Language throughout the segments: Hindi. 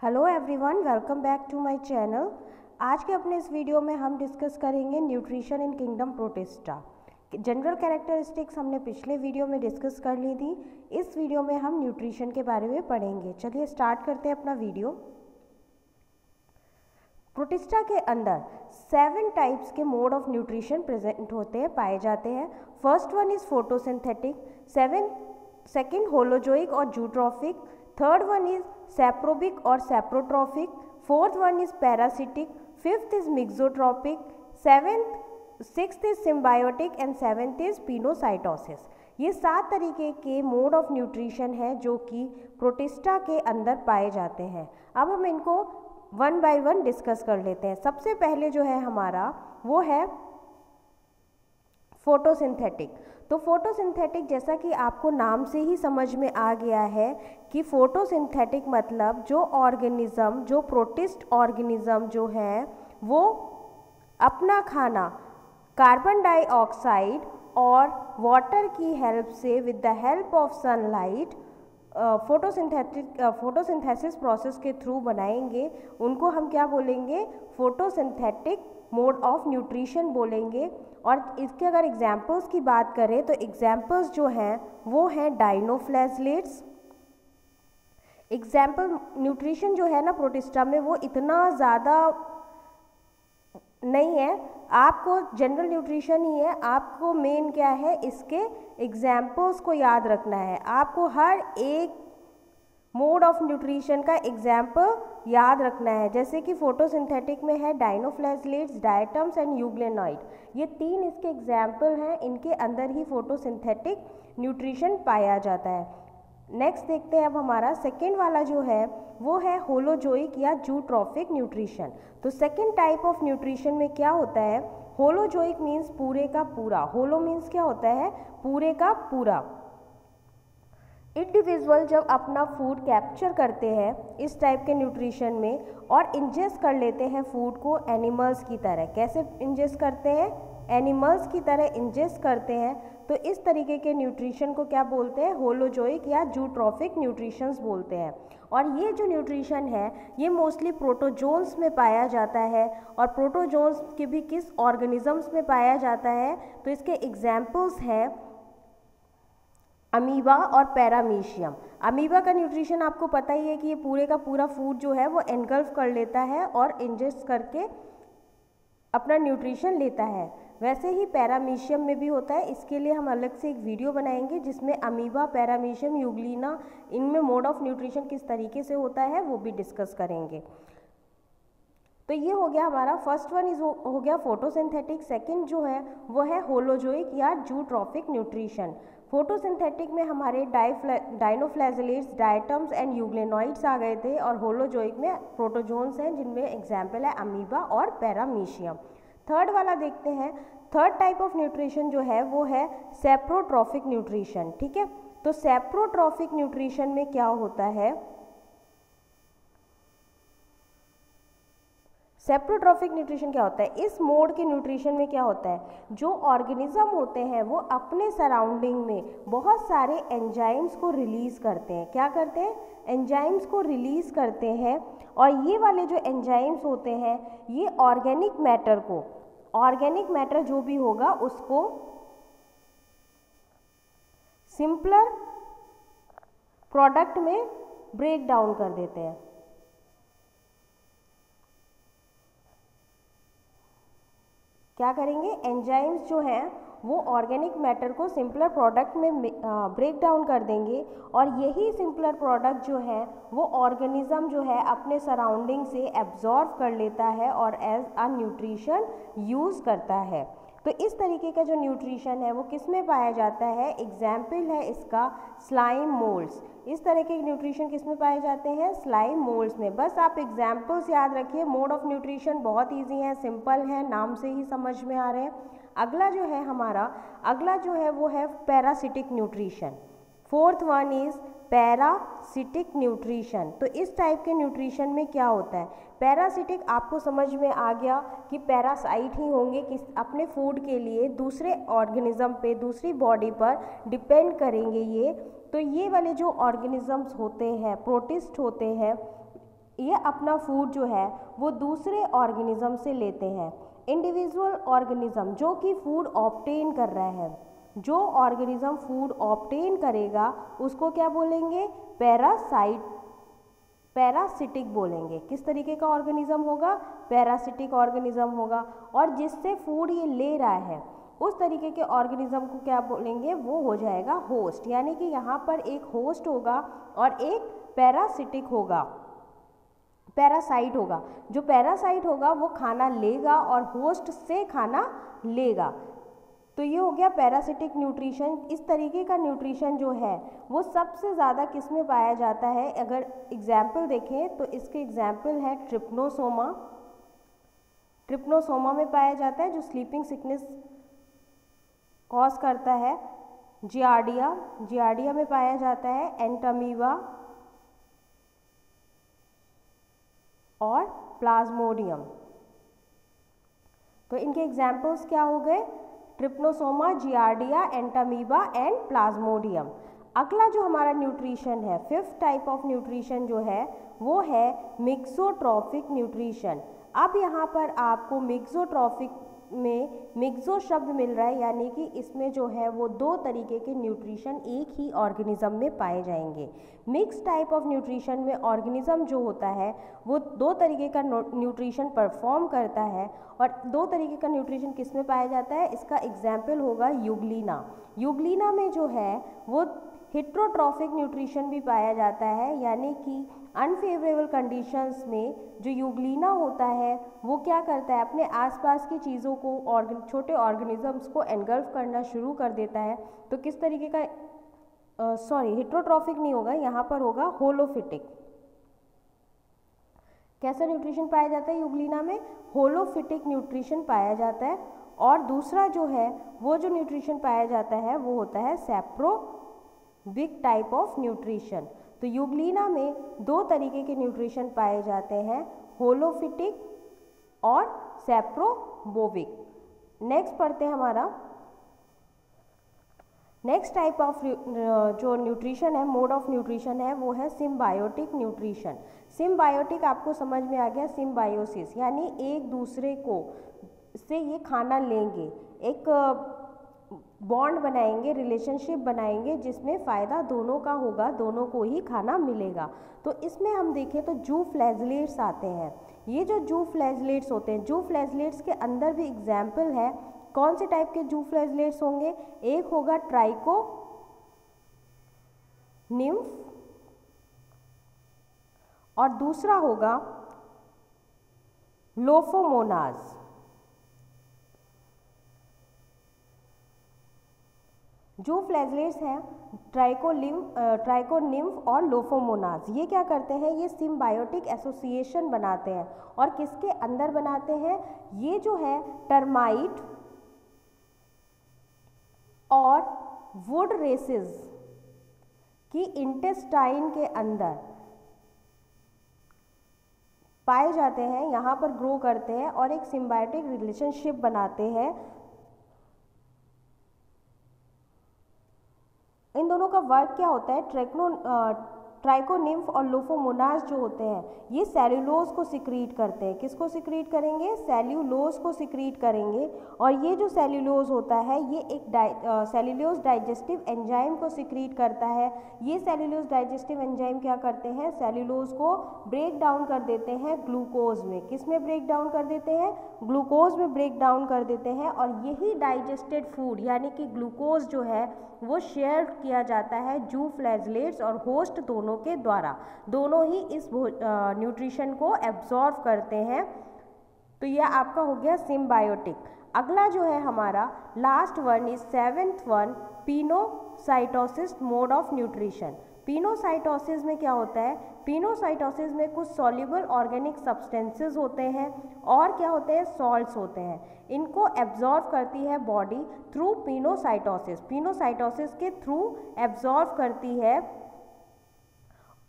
Hello everyone, welcome back to my channel. आज के अपने इस वीडियो में हम डिस्कस करेंगे nutrition in kingdom Protista. General characteristics हमने पिछले वीडियो में डिस्कस कर ली थी। इस वीडियो में हम न्यूट्रिशन के बारे में पढ़ेंगे। चलिए स्टार्ट करते हैं अपना वीडियो। प्रोटिस्टा के अंदर 7 टाइप्स के मोड ऑफ न्यूट्रिशन प्रेजेंट होते हैं, पाए जाते हैं। First one is photosynthetic, second holozoic और zootrophic, third one is saprobic और saprotrophic, fourth one is parasitic, fifth is mixotrophic, sixth is symbiotic and seventh is pinocytosis. ये 7 तरीके के मोड ऑफ न्यूट्रिशन है जो कि प्रोटिस्टा के अंदर पाए जाते हैं। अब हम इनको वन बाय वन डिस्कस कर लेते हैं। सबसे पहले जो है हमारा वो है फोटोसिंथेटिक। तो फोटोसिंथेटिक, जैसा कि आपको नाम से ही समझ में आ गया है कि फोटोसिंथेटिक मतलब जो ऑर्गेनिज्म, जो प्रोटिस्ट ऑर्गेनिज्म जो है वो अपना खाना कार्बन डाइऑक्साइड और वाटर की हेल्प से with the help of sunlight photosynthesis process के थ्रू बनाएंगे। उनको हम क्या बोलेंगे? फोटोसिंथेटिक मोड ऑफ न्यूट्रिशन बोलेंगे। और इसके अगर एग्जाम्पल्स की बात करें तो एग्जाम्पल्स जो हैं वो हैं डाइनोफ्लैजलेट्स। एग्जाम्पल न्यूट्रिशन जो है ना प्रोटिस्टा में वो इतना ज़्यादा नहीं है, आपको जनरल न्यूट्रिशन ही है। आपको मेन क्या है, इसके एग्जाम्पल्स को याद रखना है। आपको हर एक मोड ऑफ न्यूट्रिशन का एग्जाम्पल याद रखना है। जैसे कि फोटोसिंथेटिक में है डाइनोफ्लैजलेट्स, डायटम्स एंड यूग्लेनॉइड। ये 3 इसके एग्जाम्पल हैं। इनके अंदर ही फोटोसिंथेटिक न्यूट्रिशन पाया जाता है। नेक्स्ट देखते हैं अब हमारा सेकेंड वाला जो है वो है होलोजोइक या जूट्रॉफिक न्यूट्रिशन। तो सेकेंड टाइप ऑफ न्यूट्रिशन में क्या होता है? होलोजोइक मीन्स पूरे का पूरा। होलो मीन्स क्या होता है? पूरे का पूरा। इंडिविजुअल जब अपना फूड कैप्चर करते हैं इस टाइप के न्यूट्रिशन में और इंजेस्ट कर लेते हैं फूड को एनिमल्स की तरह। कैसे इंजेस्ट करते हैं? एनिमल्स की तरह इंजेस्ट करते हैं। तो इस तरीके के न्यूट्रिशन को क्या बोलते हैं? होलोजोइक या जूट्रॉफिक न्यूट्रिशंस बोलते हैं। और ये जो न्यूट्रिशन है ये मोस्टली प्रोटोजोन्स में पाया जाता है। और प्रोटोजोन्स के भी किस ऑर्गेनिजम्स में पाया जाता है? तो इसके एग्जाम्पल्स हैं अमीबा और पैरामीशियम। अमीबा का न्यूट्रिशन आपको पता ही है कि ये पूरे का पूरा फूड जो है वो एनगल्फ कर लेता है और इंजेस्ट करके अपना न्यूट्रिशन लेता है। वैसे ही पैरामीशियम में भी होता है। इसके लिए हम अलग से एक वीडियो बनाएंगे जिसमें अमीबा, पैरामीशियम, यूग्लिना, इनमें मोड ऑफ न्यूट्रिशन किस तरीके से होता है वो भी डिस्कस करेंगे। तो ये हो गया हमारा फर्स्ट वन इज हो गया फोटोसिंथेटिक। सेकंड जो है वो है होलोजोइक या जूट्रॉफिक न्यूट्रिशन। फोटोसिंथेटिक में हमारे डाइनोफ्लैजलेट्स, डायटम्स एंड यूग्लेनॉइड्स आ गए थे। और होलोजोइक में प्रोटोजोन्स हैं जिनमें एग्जाम्पल है अमीबा और पैरामीशियम। थर्ड वाला देखते हैं। थर्ड टाइप ऑफ न्यूट्रिशन जो है वो है सैप्रोट्रॉफिक न्यूट्रिशन। ठीक है, तो सैप्रोट्रॉफिक न्यूट्रिशन में क्या होता है? सैप्रोट्रॉफिक न्यूट्रिशन क्या होता है? इस मोड के न्यूट्रिशन में क्या होता है? जो ऑर्गेनिज्म होते हैं वो अपने सराउंडिंग में बहुत सारे एंजाइम्स को रिलीज करते हैं। क्या करते हैं? एंजाइम्स को रिलीज करते हैं। और ये वाले जो एंजाइम्स होते हैं ये ऑर्गेनिक मैटर जो भी होगा उसको सिंपलर प्रोडक्ट में ब्रेक डाउन कर देते हैं। क्या करेंगे? एंजाइम्स जो हैं वो ऑर्गेनिक मैटर को सिंपलर प्रोडक्ट में ब्रेक डाउन कर देंगे। और यही सिंपलर प्रोडक्ट जो है वो ऑर्गेनिज्म जो है अपने सराउंडिंग से एब्जॉर्ब कर लेता है और एज अ न्यूट्रिशन यूज़ करता है। तो इस तरीके का जो न्यूट्रिशन है वो किस में पाया जाता है? एग्जाम्पल है इसका स्लाइम मोल्ड्स। इस तरह के न्यूट्रिशन किस में पाए जाते हैं? स्लाइम मोल्ड्स में। बस आप एग्जाम्पल्स याद रखिए। मोड ऑफ न्यूट्रिशन बहुत ईजी है, सिंपल है, नाम से ही समझ में आ रहे हैं। अगला जो है हमारा वो है parasitic nutrition. Fourth one is parasitic nutrition. तो इस टाइप के न्यूट्रिशन में क्या होता है? पैरासिटिक आपको समझ में आ गया कि पैरासाइट ही होंगे कि अपने फूड के लिए दूसरे ऑर्गेनिज्म पे, दूसरी बॉडी पर डिपेंड करेंगे ये। तो ये वाले जो ऑर्गेनिजम्स होते हैं, प्रोटिस्ट होते हैं, ये अपना फूड जो है वो दूसरे ऑर्गेनिज्म से लेते हैं। इंडिविजुअल ऑर्गेनिज्म जो कि फूड ऑब्टेन कर रहा है, जो ऑर्गेनिज्म फूड ऑब्टेन करेगा उसको क्या बोलेंगे? पैरासिटिक बोलेंगे। किस तरीके का ऑर्गेनिज्म होगा? पैरासिटिक ऑर्गेनिज्म होगा। और जिससे फूड ये ले रहा है उस तरीके के ऑर्गेनिज्म को क्या बोलेंगे? वो हो जाएगा होस्ट। यानी कि यहाँ पर एक होस्ट होगा और एक पैरासिटिक होगा, पैरासाइट होगा। जो पैरासाइट होगा वो खाना लेगा और होस्ट से खाना लेगा। तो ये हो गया पैरासिटिक न्यूट्रिशन। इस तरीके का न्यूट्रिशन जो है वो सबसे ज़्यादा किस में पाया जाता है? अगर एग्जाम्पल देखें तो इसके एग्जाम्पल है ट्रिप्नोसोमा। ट्रिप्नोसोमा में पाया जाता है जो स्लीपिंग सिकनेस कॉज करता है। जियार्डिया में पाया जाता है। एंटामीबा और प्लाज्मोडियम। तो इनके एग्जाम्पल्स क्या हो गए? Trypanosoma, giardia, Entamoeba and Plasmodium. अगला जो हमारा न्यूट्रिशन है, फिफ्थ टाइप ऑफ न्यूट्रिशन जो है वो है मिक्सोट्रॉफिक न्यूट्रिशन। अब यहाँ पर आपको मिक्सोट्रॉफिक में मिक्सो शब्द मिल रहा है, यानी कि इसमें जो है वो दो तरीके के न्यूट्रिशन एक ही ऑर्गेनिज्म में पाए जाएंगे। मिक्स टाइप ऑफ न्यूट्रिशन में ऑर्गेनिज्म जो होता है वो दो तरीके का न्यूट्रिशन परफॉर्म करता है। और दो तरीके का न्यूट्रिशन किस में पाया जाता है? इसका एग्जाम्पल होगा यूग्लिना। यूग्लिना में जो है वो हेट्रोट्रॉफिक न्यूट्रिशन भी पाया जाता है, यानी कि अनफेवरेबल कंडीशंस में जो यूग्लिना होता है वो क्या करता है? अपने आसपास की चीज़ों को छोटे ऑर्गेनिजम्स को एनगल्फ करना शुरू कर देता है। तो किस तरीके का हेट्रोट्रॉफिक नहीं होगा, यहाँ पर होगा होलोफिटिक। कैसा न्यूट्रिशन पाया जाता है यूग्लिना में? होलोफिटिक न्यूट्रिशन पाया जाता है। और दूसरा जो है वो जो न्यूट्रिशन पाया जाता है वो होता है सैप्रोविक टाइप ऑफ न्यूट्रिशन। तो यूग्लिना में दो तरीके के न्यूट्रिशन पाए जाते हैं, होलोफिटिक और सैप्रोबोविक। नेक्स्ट पढ़ते हैं हमारा नेक्स्ट टाइप ऑफ जो न्यूट्रिशन है, मोड ऑफ न्यूट्रिशन है वो है सिम्बायोटिक न्यूट्रिशन। सिम्बायोटिक आपको समझ में आ गया, सिम्बायोसिस यानी एक दूसरे को से ये खाना लेंगे, एक बॉन्ड बनाएंगे, रिलेशनशिप बनाएंगे जिसमें फ़ायदा दोनों का होगा, दोनों को ही खाना मिलेगा। तो इसमें हम देखें तो जू फ्लैजलेट्स आते हैं। ये जो जू फ्लैजलेट्स होते हैं, जू फ्लैजलेट्स के अंदर भी एग्जाम्पल है। कौन से टाइप के जू फ्लैजलेट्स होंगे? एक होगा ट्राइको निम्फ और दूसरा होगा लोफोमोनाज। जो फ्लैजलेट्स हैं ट्राइको निम्फ और लोफोमोनाज, ये क्या करते हैं? ये सिम्बायोटिक एसोसिएशन बनाते हैं। और किसके अंदर बनाते हैं? ये जो है टर्माइट और वुड रेसेस की इंटेस्टाइन के अंदर पाए जाते हैं, यहाँ पर ग्रो करते हैं और एक सिम्बायोटिक रिलेशनशिप बनाते हैं। इन दोनों का वर्क क्या होता है? ट्राइकोनिम्फ और लोफोमोनाज जो होते हैं ये सेल्यूलोज को सिक्रीट करते हैं। किसको सिक्रीट करेंगे? सेल्यूलोज को सिक्रीट करेंगे। और ये जो सेल्यूलोज होता है ये एक सेल्यूलोज डाइजेस्टिव एंजाइम को सिक्रीट करता है। ये सेल्यूलोज डाइजेस्टिव एंजाइम क्या करते हैं? सेल्यूलोज को ब्रेक डाउन कर देते हैं ग्लूकोज में। किस में ब्रेक डाउन कर देते हैं? ग्लूकोज में ब्रेक डाउन कर देते हैं। और यही डाइजेस्टेड फूड यानी कि ग्लूकोज जो है वो शेयर किया जाता है जू फ्लैजलेट्स और होस्ट दोनों के द्वारा। दोनों ही इस न्यूट्रिशन को एब्जॉर्व करते हैं। तो यह आपका हो गया सिम्बायोटिक। अगला जो है हमारा last one is seventh one, pinocytosis mode of nutrition. Pinocytosis में क्या होता है? पिनोसाइटोसिस में कुछ सॉल्युबल ऑर्गेनिक सब्सटेंसेस होते हैं और क्या होते हैं? सॉल्ट्स होते हैं। इनको एब्जॉर्व करती है बॉडी थ्रू पिनोसाइटोसिस, पिनोसाइटोसिस के थ्रू एब्जॉर्व करती है।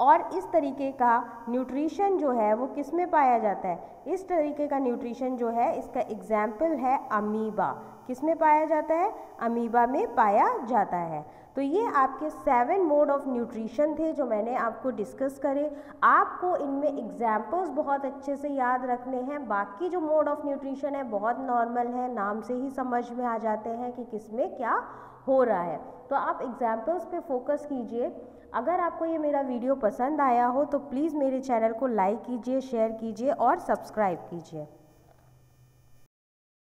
और इस तरीके का न्यूट्रिशन जो है वो किस में पाया जाता है? इस तरीके का न्यूट्रिशन जो है इसका एग्जाम्पल है अमीबा। किस में पाया जाता है? अमीबा में पाया जाता है। तो ये आपके 7 मोड ऑफ न्यूट्रिशन थे जो मैंने आपको डिस्कस करे। आपको इनमें एग्जाम्पल्स बहुत अच्छे से याद रखने हैं। बाकी जो मोड ऑफ न्यूट्रिशन है बहुत नॉर्मल है, नाम से ही समझ में आ जाते हैं कि किस में क्या हो रहा है। तो आप एग्जाम्पल्स पे फोकस कीजिए। अगर आपको ये मेरा वीडियो पसंद आया हो तो प्लीज़ मेरे चैनल को लाइक कीजिए, शेयर कीजिए और सब्सक्राइब कीजिए।